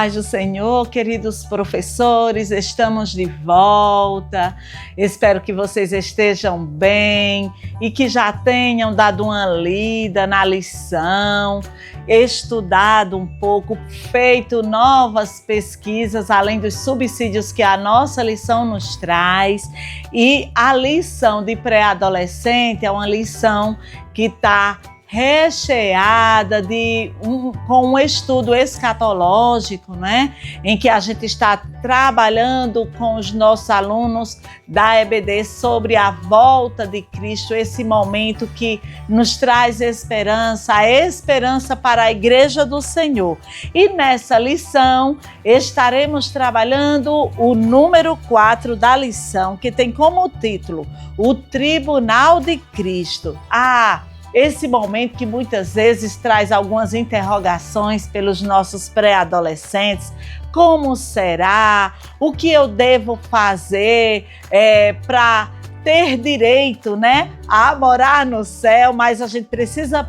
paz do Senhor, queridos professores, estamos de volta. Espero que vocês estejam bem e que já tenham dado uma lida na lição, estudado um pouco, feito novas pesquisas, além dos subsídios que a nossa lição nos traz. E a lição de pré-adolescente é uma lição que está recheada com um estudo escatológico, né? Em que a gente está trabalhando com os nossos alunos da EBD sobre a volta de Cristo, esse momento que nos traz esperança, a esperança para a Igreja do Senhor. E nessa lição estaremos trabalhando o número 4 da lição, que tem como título O Tribunal de Cristo. Esse momento que muitas vezes traz algumas interrogações pelos nossos pré-adolescentes. Como será? O que eu devo fazer para ter direito, né, a morar no céu? Mas a gente precisa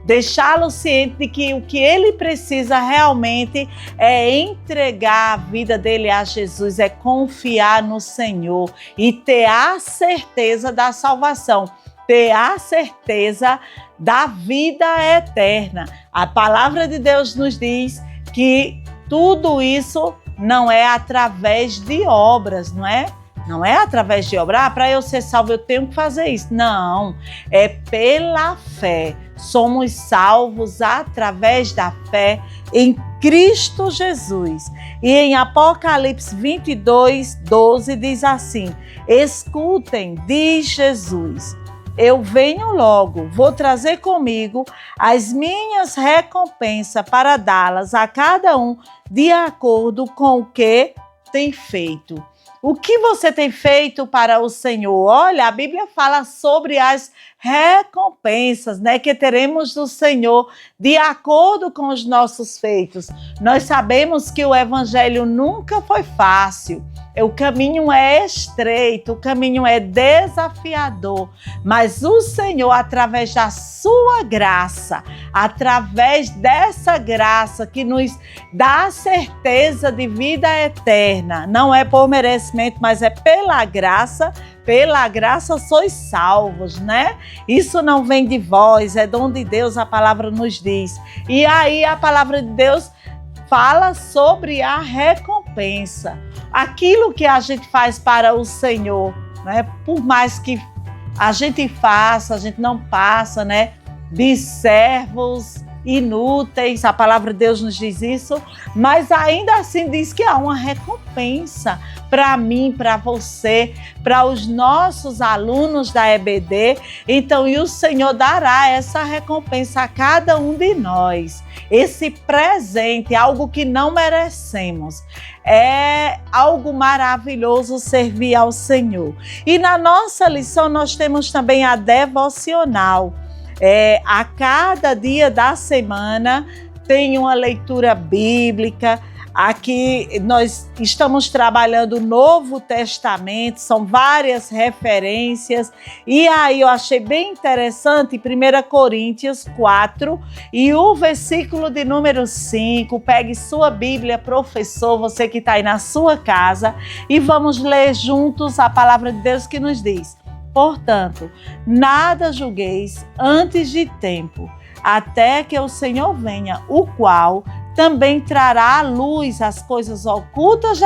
deixá-lo ciente de que o que ele precisa realmente é entregar a vida dele a Jesus, é confiar no Senhor e ter a certeza da salvação. Ter a certeza da vida eterna. A palavra de Deus nos diz que tudo isso não é através de obras, não é? Não é através de obra. Para eu ser salvo eu tenho que fazer isso. Não, é pela fé. Somos salvos através da fé em Cristo Jesus. E em Apocalipse 22:12 diz assim: escutem, diz Jesus, eu venho logo, vou trazer comigo as minhas recompensas para dá-las a cada um de acordo com o que tem feito. O que você tem feito para o Senhor? Olha, a Bíblia fala sobre as recompensas, né, que teremos do Senhor de acordo com os nossos feitos. Nós sabemos que o Evangelho nunca foi fácil. O caminho é estreito, o caminho é desafiador, mas o Senhor, através da sua graça, através dessa graça que nos dá a certeza de vida eterna, não é por merecimento, mas é pela graça sois salvos, né? Isso não vem de vós, é dom de Deus, a palavra nos diz. E aí a palavra de Deus fala sobre a recompensa. Aquilo que a gente faz para o Senhor, né? Por mais que a gente faça, a gente não passa, né, de servos inúteis, a palavra de Deus nos diz isso, mas ainda assim diz que há uma recompensa para mim, para você, para os nossos alunos da EBD. Então, e o Senhor dará essa recompensa a cada um de nós. Esse presente, algo que não merecemos. É algo maravilhoso servir ao Senhor. E na nossa lição nós temos também a devocional. A cada dia da semana tem uma leitura bíblica. Aqui nós estamos trabalhando o Novo Testamento, são várias referências. E aí eu achei bem interessante 1 Coríntios 4 e o versículo de número 5. Pegue sua Bíblia, professor, você que está aí na sua casa, e vamos ler juntos a palavra de Deus que nos diz: portanto, nada julgueis antes de tempo, até que o Senhor venha, o qual também trará à luz as coisas ocultas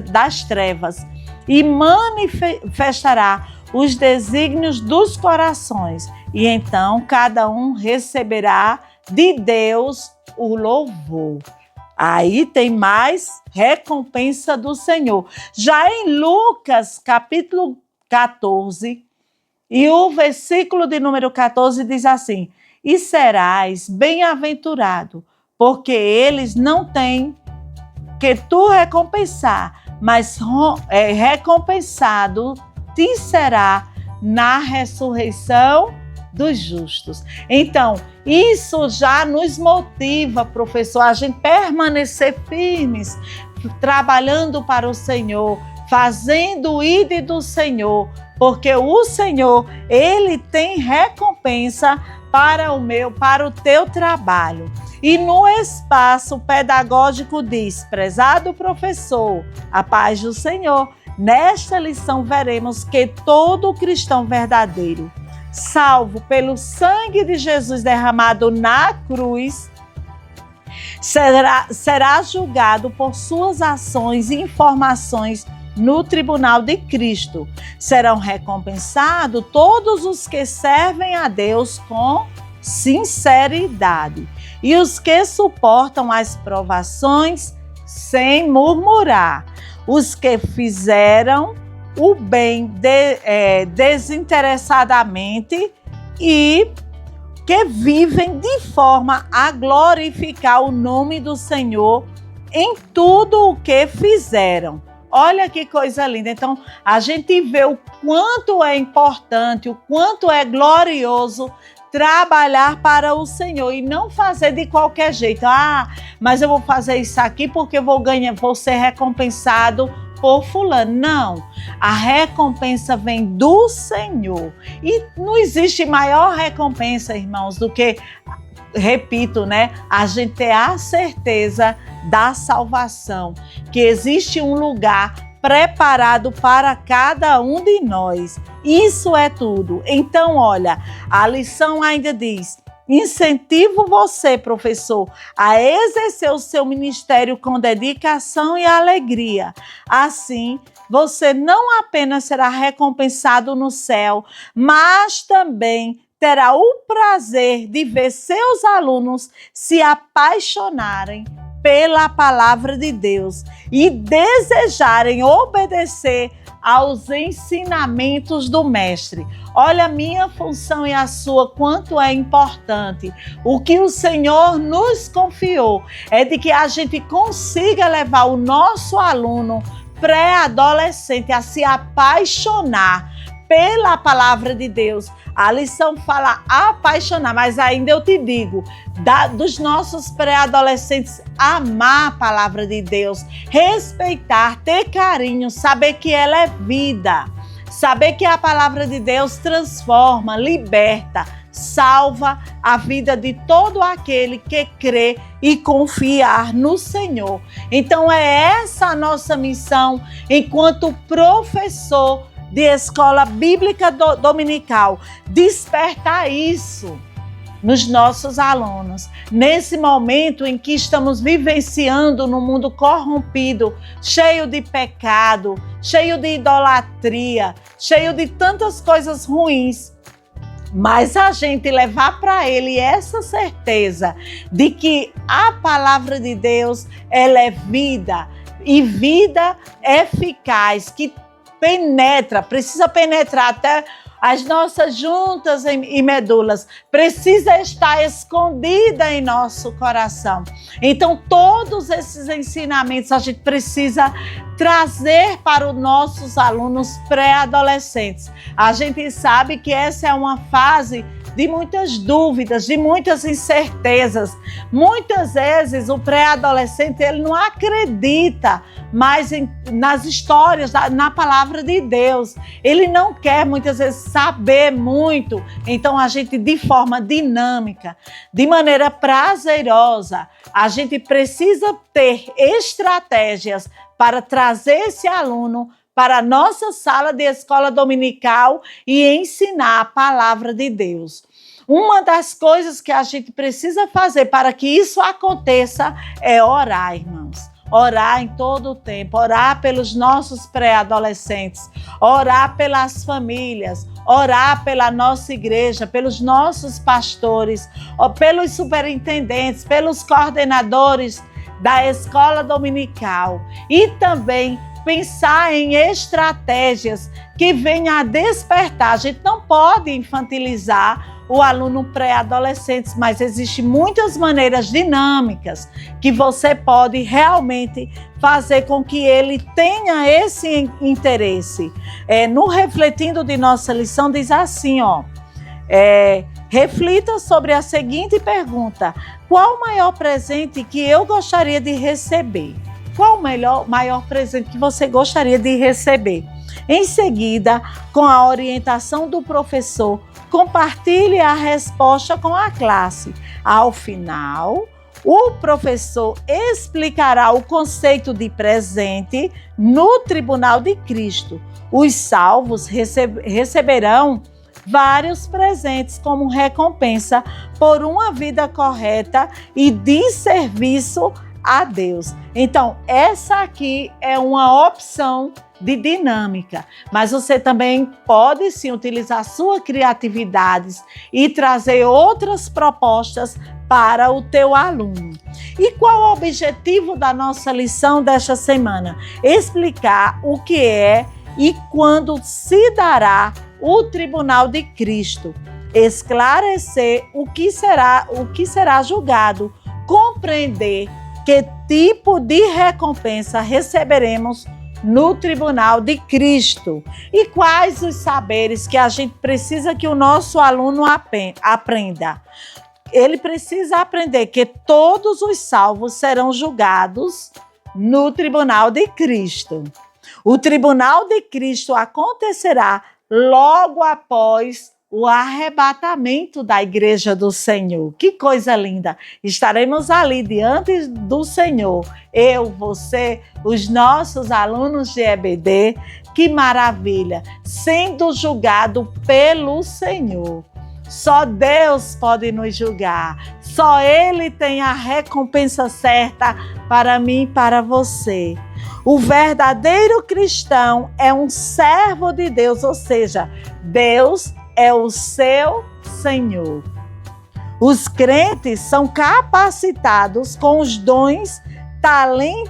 das trevas e manifestará os desígnios dos corações. E então cada um receberá de Deus o louvor. Aí tem mais recompensa do Senhor. Já em Lucas, capítulo 14, e o versículo de número 14 diz assim: e serás bem-aventurado, porque eles não têm que tu recompensar, mas recompensado te será na ressurreição dos justos. Então, isso já nos motiva, professor, a gente permanecer firmes, trabalhando para o Senhor, fazendo o ID do Senhor, porque o Senhor, Ele tem recompensa para o teu trabalho. E no espaço pedagógico diz: prezado professor, a paz do Senhor. Nesta lição veremos que todo cristão verdadeiro, salvo pelo sangue de Jesus derramado na cruz, será julgado por suas ações e informações no tribunal de Cristo. Serão recompensados todos os que servem a Deus com sinceridade e os que suportam as provações sem murmurar, os que fizeram o bem desinteressadamente e que vivem de forma a glorificar o nome do Senhor em tudo o que fizeram. Olha que coisa linda. Então, a gente vê o quanto é importante, o quanto é glorioso trabalhar para o Senhor e não fazer de qualquer jeito. Mas eu vou fazer isso aqui porque vou ser recompensado por fulano. Não, a recompensa vem do Senhor. E não existe maior recompensa, irmãos, do que, repito, a gente ter a certeza da salvação, que existe um lugar preparado para cada um de nós. Isso é tudo. Então, olha, a lição ainda diz: incentivo você, professor, a exercer o seu ministério com dedicação e alegria. Assim, você não apenas será recompensado no céu, mas também terá o prazer de ver seus alunos se apaixonarem pela palavra de Deus e desejarem obedecer aos ensinamentos do Mestre. Olha a minha função e a sua, quanto é importante. O que o Senhor nos confiou é de que a gente consiga levar o nosso aluno pré-adolescente a se apaixonar pela palavra de Deus. A lição fala apaixonar, mas ainda eu te digo, dos nossos pré-adolescentes, amar a palavra de Deus, respeitar, ter carinho, saber que ela é vida, saber que a palavra de Deus transforma, liberta, salva a vida de todo aquele que crê e confiar no Senhor. Então é essa a nossa missão enquanto professor de escola bíblica dominical, despertar isso nos nossos alunos. Nesse momento em que estamos vivenciando num mundo corrompido, cheio de pecado, cheio de idolatria, cheio de tantas coisas ruins, mas a gente levar para ele essa certeza de que a palavra de Deus, ela é vida, e vida eficaz, que precisa penetrar até as nossas juntas e medulas, precisa estar escondida em nosso coração. Então, todos esses ensinamentos a gente precisa trazer para os nossos alunos pré-adolescentes. A gente sabe que essa é uma fase de muitas dúvidas, de muitas incertezas. Muitas vezes o pré-adolescente ele não acredita mais nas histórias, na palavra de Deus. Ele não quer muitas vezes saber muito. Então a gente, de forma dinâmica, de maneira prazerosa, a gente precisa ter estratégias para trazer esse aluno para a nossa sala de escola dominical e ensinar a palavra de Deus. Uma das coisas que a gente precisa fazer para que isso aconteça é orar, irmãos. Orar em todo o tempo, orar pelos nossos pré-adolescentes, orar pelas famílias, orar pela nossa igreja, pelos nossos pastores, pelos superintendentes, pelos coordenadores da escola dominical e também pensar em estratégias que venham a despertar. A gente não pode infantilizar o aluno pré-adolescente, mas existem muitas maneiras dinâmicas que você pode realmente fazer com que ele tenha esse interesse. No Refletindo de nossa lição diz assim, reflita sobre a seguinte pergunta: qual o maior presente que eu gostaria de receber? Qual o maior presente que você gostaria de receber? Em seguida, com a orientação do professor, compartilhe a resposta com a classe. Ao final, o professor explicará o conceito de presente no tribunal de Cristo. Os salvos receberão vários presentes como recompensa por uma vida correta e de serviço a Deus. Então, essa aqui é uma opção de dinâmica, mas você também pode sim utilizar sua criatividade e trazer outras propostas para o teu aluno. E qual o objetivo da nossa lição desta semana? Explicar o que é e quando se dará o Tribunal de Cristo, esclarecer o que será julgado, compreender que tipo de recompensa receberemos no Tribunal de Cristo e quais os saberes que a gente precisa que o nosso aluno aprenda. Ele precisa aprender que todos os salvos serão julgados no Tribunal de Cristo. O Tribunal de Cristo acontecerá logo após o arrebatamento da Igreja do Senhor. Que coisa linda! Estaremos ali diante do Senhor, eu, você, os nossos alunos de EBD, que maravilha, sendo julgado pelo Senhor. Só Deus pode nos julgar, só Ele tem a recompensa certa para mim e para você. O verdadeiro cristão é um servo de Deus, ou seja, Deus é o seu Senhor. Os crentes são capacitados com os dons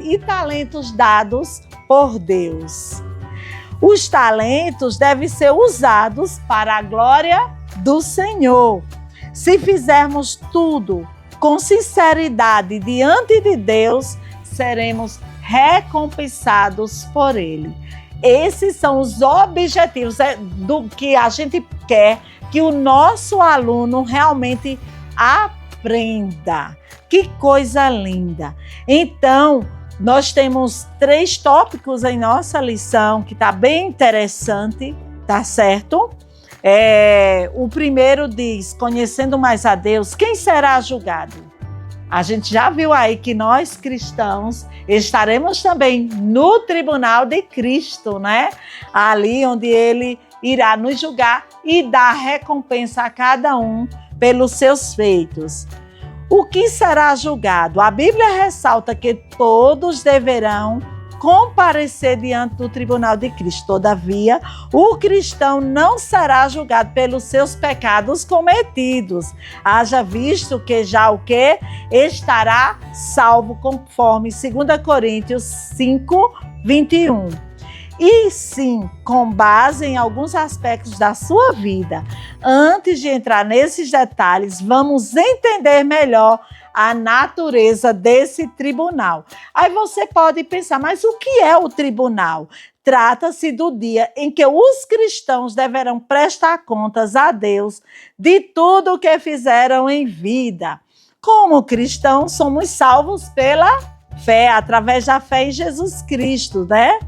e talentos dados por Deus. Os talentos devem ser usados para a glória do Senhor. Se fizermos tudo com sinceridade diante de Deus, seremos recompensados por Ele. Esses são os objetivos do que a gente quer que o nosso aluno realmente aprenda. Que coisa linda! Então, nós temos 3 tópicos em nossa lição que está bem interessante, tá certo? O primeiro diz, conhecendo mais a Deus, quem será julgado? A gente já viu aí que nós cristãos estaremos também no Tribunal de Cristo, né? Ali onde Ele irá nos julgar e dar recompensa a cada um pelos seus feitos. O que será julgado? A Bíblia ressalta que todos deverão comparecer diante do Tribunal de Cristo. Todavia, o cristão não será julgado pelos seus pecados cometidos. Haja visto que já o que? Estará salvo, conforme 2 Coríntios 5, 21. E sim, com base em alguns aspectos da sua vida. Antes de entrar nesses detalhes, vamos entender melhor a natureza desse tribunal. Aí você pode pensar, mas o que é o tribunal? Trata-se do dia em que os cristãos deverão prestar contas a Deus de tudo o que fizeram em vida. Como cristãos, somos salvos pela fé, através da fé em Jesus Cristo, né?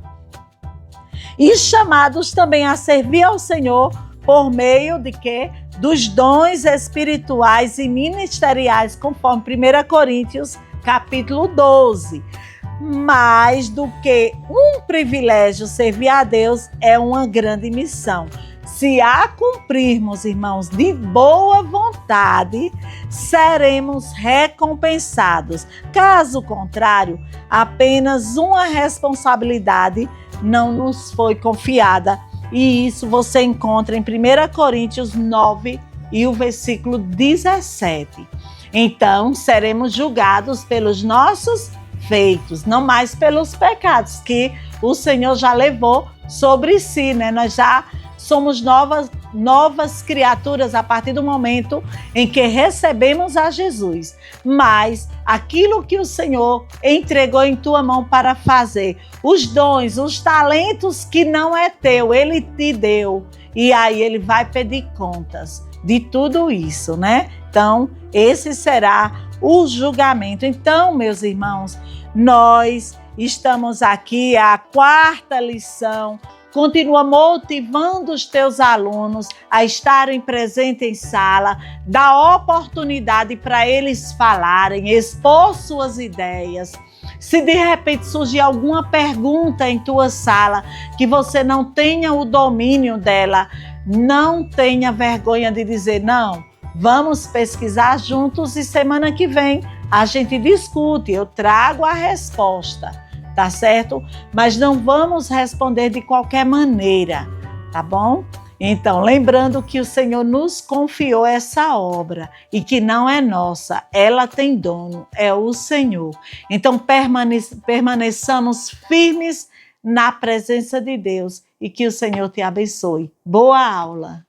E chamados também a servir ao Senhor por meio de quê? Dos dons espirituais e ministeriais, conforme 1 Coríntios, capítulo 12. Mais do que um privilégio servir a Deus, é uma grande missão. Se a cumprirmos, irmãos, de boa vontade, seremos recompensados. Caso contrário, apenas uma responsabilidade não nos foi confiada. E isso você encontra em 1 Coríntios 9 e o versículo 17. Então, seremos julgados pelos nossos feitos, não mais pelos pecados que o Senhor já levou sobre si, né? Nós já somos novas criaturas a partir do momento em que recebemos a Jesus. Mas aquilo que o Senhor entregou em tua mão para fazer, os dons, os talentos que não é teu, Ele te deu. E aí Ele vai pedir contas de tudo isso, né? Então, esse será o julgamento. Então, meus irmãos, nós estamos aqui, a 4ª lição, Continua motivando os teus alunos a estarem presentes em sala, dá oportunidade para eles falarem, expor suas ideias. Se de repente surgir alguma pergunta em tua sala que você não tenha o domínio dela, não tenha vergonha de dizer não. Vamos pesquisar juntos e semana que vem a gente discute, eu trago a resposta, tá certo? Mas não vamos responder de qualquer maneira, tá bom? Então, lembrando que o Senhor nos confiou essa obra e que não é nossa, ela tem dono, é o Senhor. Então, permaneçamos firmes na presença de Deus e que o Senhor te abençoe. Boa aula!